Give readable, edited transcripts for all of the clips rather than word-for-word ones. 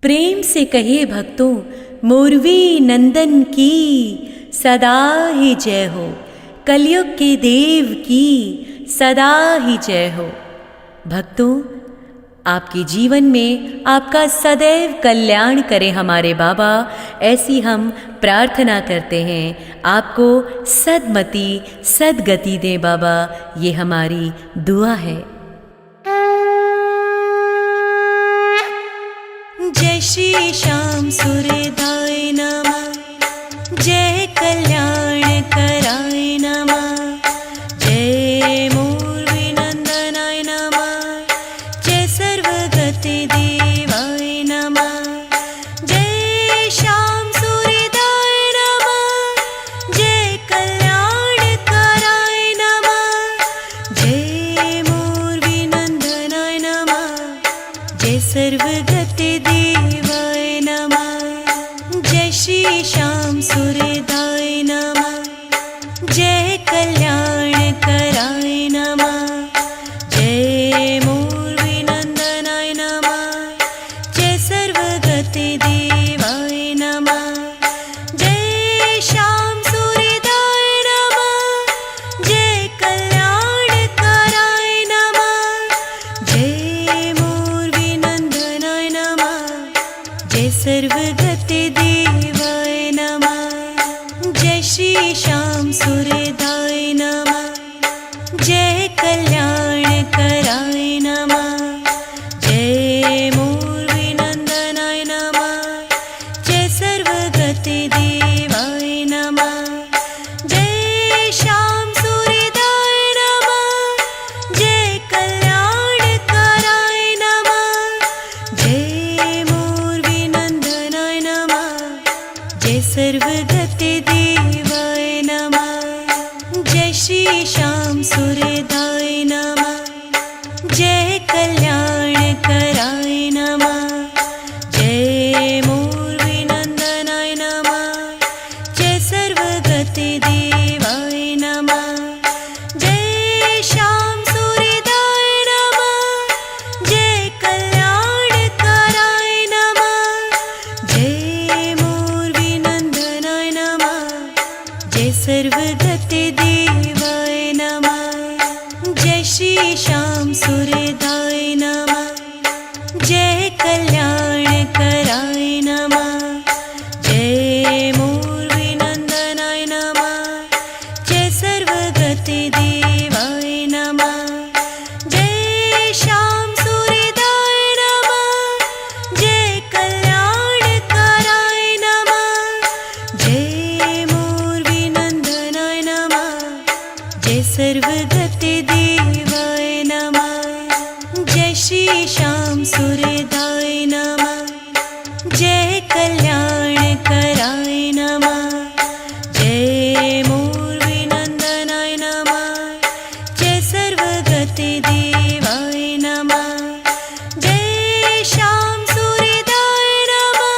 प्रेम से कहिए भक्तों, मोरवी नंदन की सदा ही जय हो। कलयुग के देव की सदा ही जय हो। भक्तों, आपके जीवन में आपका सदैव कल्याण करें हमारे बाबा, ऐसी हम प्रार्थना करते हैं। आपको सद्मति सद्गति दें बाबा, ये हमारी दुआ है। जय श्री श्याम सूर्यदाय नमः, जय कल्याण कराय नमः, जय मोरवी नंदनाय नमः, जय सर्वगति देवाय नमः, जय श्याम सूर्यदाय नमः, जय कल्याण कराय नमः, जय मोरवी नंदनाय नमः, जय सर्वगति देवाय नमः, जय श्री श्याम सूर्यदाय नमः, जय कल्याण कराय नमः, जय मोरवी नंदनाय नमः, जय सर्वगति देवाय नमः, जय श्याम सूर्यदाय नमः, जय कल्याण कराय नमः, जय मोरवी नंदनाय नमः, जय सर्वगति देवाय नमः, जय श्री श्याम सूर्यदाय नमः, जय कल्याण कराय नमः, जय मोरवी नंदनाय नमः, जय सर्वगति देवाय नमः, जय श्याम सूर्यदाय नमः, जय कल्याण कराय नमः, जय मोरवी नंदनाय नमः, जय सर्वगति देवाय नमः, जय श्री श्याम सूर्यदाय नमः, जय कल्याण कराय नमः, जय मोरवी नंदनाय नमः, जय सर्वगति देवाय नमः, जय श्याम सूर्यदाय नमः, जय कल्याण कराय नमः, जय मोरवी नंदनाय नमः, जय सर्वगति देवाय नमः, जय श्री श्याम सूर्यदाय नमः, जय कल्याण कराय नमः, जय मोरवी नंदनाय नमः, जय सर्वगति देवाय नमः, जय श्याम सूर्यदाय नमः, जय कल्याण कराय नमः, जय मोरवी नंदनाय नमः, जय सर्वगति देवाय नमः, जय श्री श्याम सूर्यदाय नमः, जय कल्याण कराय नमः, जय मोरवी नंदनाय नमः, जय सर्वगति देवाय नमः, जय श्याम सूर्यदाय नमः,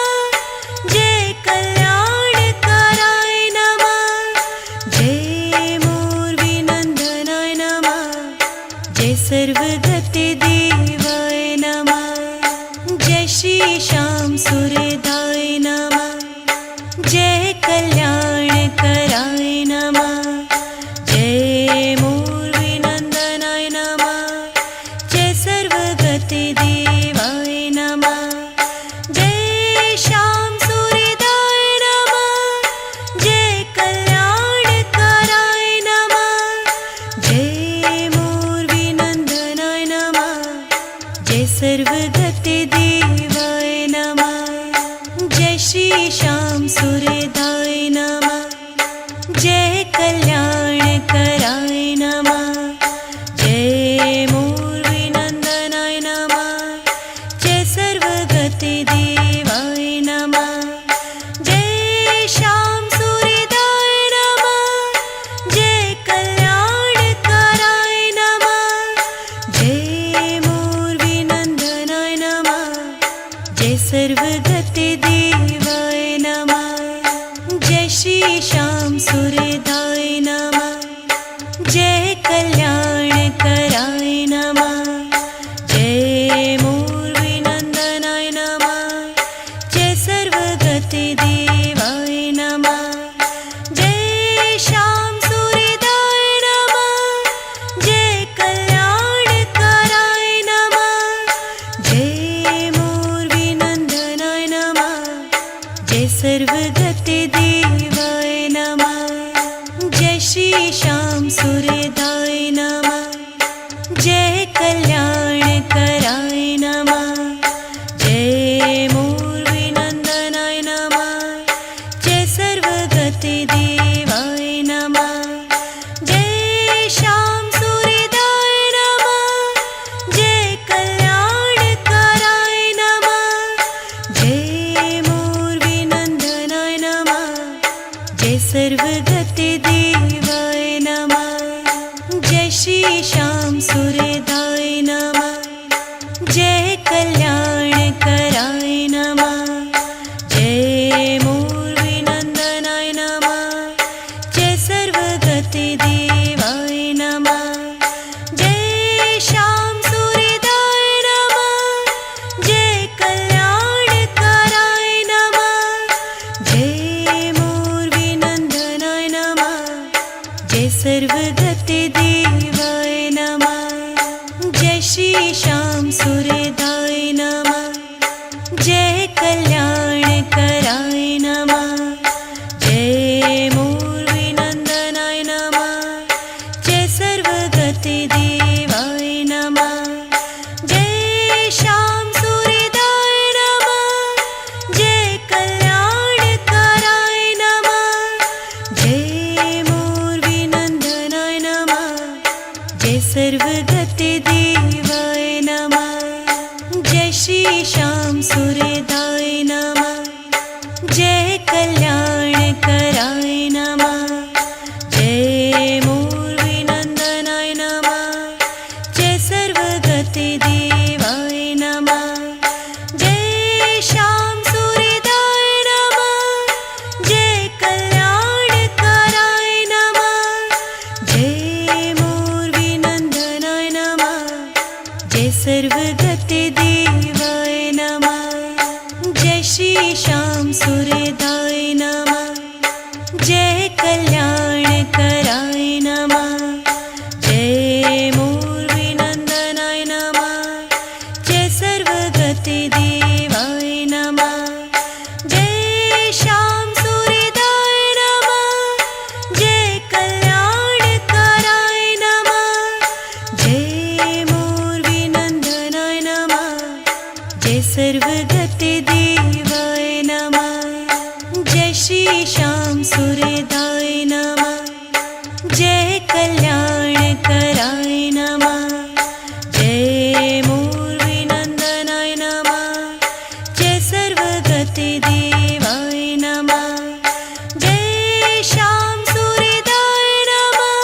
जय कल्याण कराय नमः, जय मोरवी नंदनाय नमः, जय सर्वगति देवाय नमः, जय श्री श्याम सूर्यदाय नमः, जय कल्याण कराय नमः, जय मोरवी नंदनाय नमः, जय सर्वगति देवाय नमः, जय श्याम सूर्यदाय नमः, जय कल्याण कराय नमः, जय मोरवी नंदनाय नमः, जय सर्वगति देवाय नमः, जय श्री श्याम सूर्यदाय नमः, जय कल्याण कराय नमः, जय मोरवी नंदनाय नमः, जय सर्वगति देवाय नमः, जय श्याम सूर्यदाय नमः, जय कल्याण कराय नमः, जय मोरवी नंदनाय नमः, जय सर्वगति देवाय नमः, जय श्री श्याम सूर्यदाय नमः, जय कल्याण कराय नमः, जय मोरवी नंदनाय नमः, जय कल्याणकराय नमः। जय मूर्विनन्दनाय नमः। जय सर्वगतिदेवाय नमः। जय श्याम सूर्यदाय नमः। जय कल्याणकराय नमः। जय मूर्विनन्दनाय नमः। जय सर्वगतिदेवाय नमः। जय श्री श्याम सूर्यदाय नमः। जय कल्याणकराय नमः। जय मूर्विनन्दनाय नमः। जय सर्वगतिदेवाय नमः। जय श्याम सूर्यदाय नमः। जय कल्याणकराय नमः। जय मूर्विनन्दनाय नमः। जय सर्वगतिदेवाय नमः। जय श्री श्याम सूर्यदाय नमः। जय कल्याणकराय नमः। जय मूर्विनन्दनाय नमः। जय सर्वगतिदेवाय नमः। जय श्याम सूर्यदाय नमः। जय कल्याणकराय नमः। जय मूर्विनन्दनाय नमः। जय सर्वगतिदेवाय नमः। जय श्री श्याम सूर्यदाय नमः। जय कल्याणकराय नमः। जय मूर्विनन्दनाय नमः। जय सर्वगतिदेवाय नमः। जय श्याम सूर्यदाय नमः।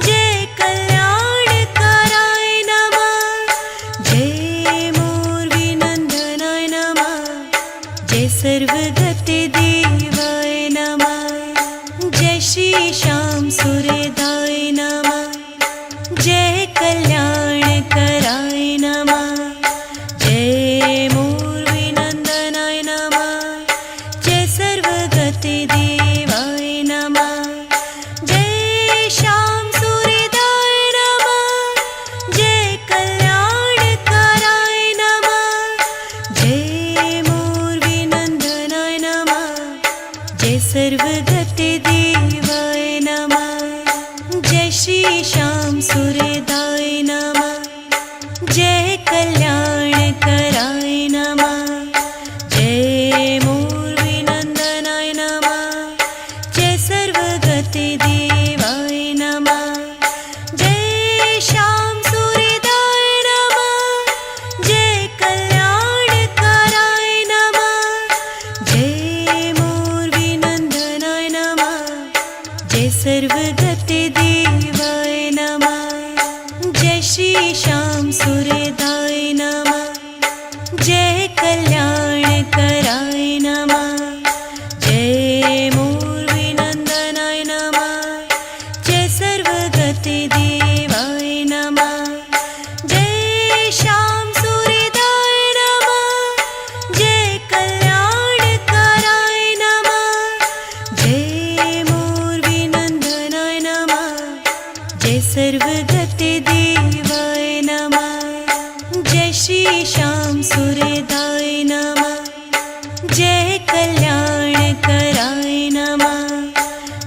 जय कल्याणकराय नमः। जय मूर्विनन्दनाय नमः। जय सर्वगतिदेवाय नमः। जय श्री श्याम सूर्यदाय नमः। जय कल्याणकराय नमः। जय मूर्विनन्दनाय नमः। जय सर्वगतिदेवाय नमः। जय श्याम सूर्यदाय नमः। जय कल्याणकराय नमः। जय मूर्विनन्दनाय नमः। जय सर्वगतिदेवाय नमः। जय श्री श्याम सूर्यदाय नमः। जय कल्याणकराय नमः। जय मूर्विनन्दनाय नमः। जय सर्वगतिदेवाय नमः। जय श्याम सूर्यदाय नमः। जय कल्याणकराय नमः। जय मूर्विनन्दनाय नमः। जय सर्वगतिदेवाय नमः। जय श्री श्याम सूर्यदाय नमः। जय कल्याणकराय नमः। जय मूर्विनन्दनाय नमः। जय सर्वगतिदेवाय नमः। जय श्याम सूर्यदाय नमः। जय कल्याणकराय नमः। जय मूर्विनन्दनाय नमः। जय सर्वगतिदेवाय नमः। जय श्री श्याम सूर्यदाय नमः। जय कल्याणकराय नमः।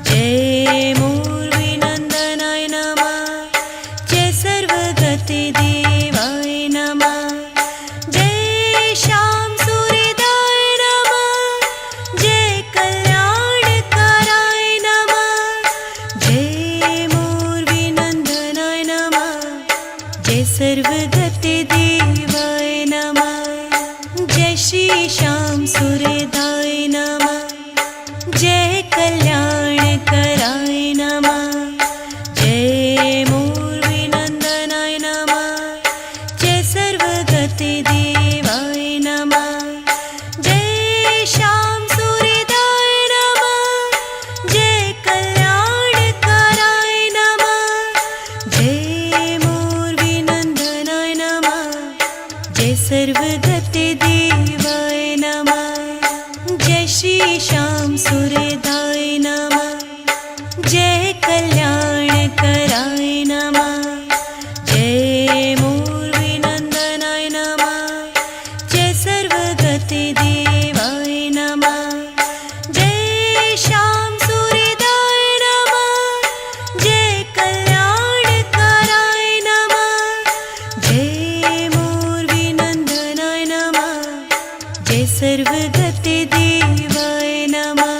जय मूर्विनन्दनाय नमः। जय सर्वगतिदेवाय नमः। जय श्याम सूर्यदाय नमः। जय कल्याणकराय नमः। जय मूर्विनन्दनाय नमः। जय सर्वगतिदेवाय नमः। जय श्री श्याम सूर्यदाय नमः। जय कल्याणकराय नमः। जय मूर्विनन्दनाय नमः। जय सर्वगतिदेवाय नमः। जय श्याम सूर्यदाय नमः। जय कल्याणकराय नमः। जय मूर्विनन्दनाय नमः। जय सर्वगतिदेवाय नमः। जय श्री श्याम सूर्यदाय सर्वगते देवाय नमः। जय श्याम सूर्यदाय नमः। जय कल्याणकाराय नमः। जय मोरवीनंदनाय नमः। जय सर्वगते देवाय नमः।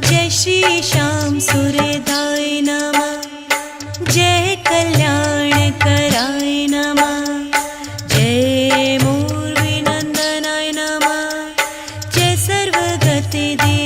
जय श्री श्याम सूर्यदाय नमः। जय कल्याणकाराय नमः। जय मोरवीनंदनाय नमः। जय सर्वगते देवाय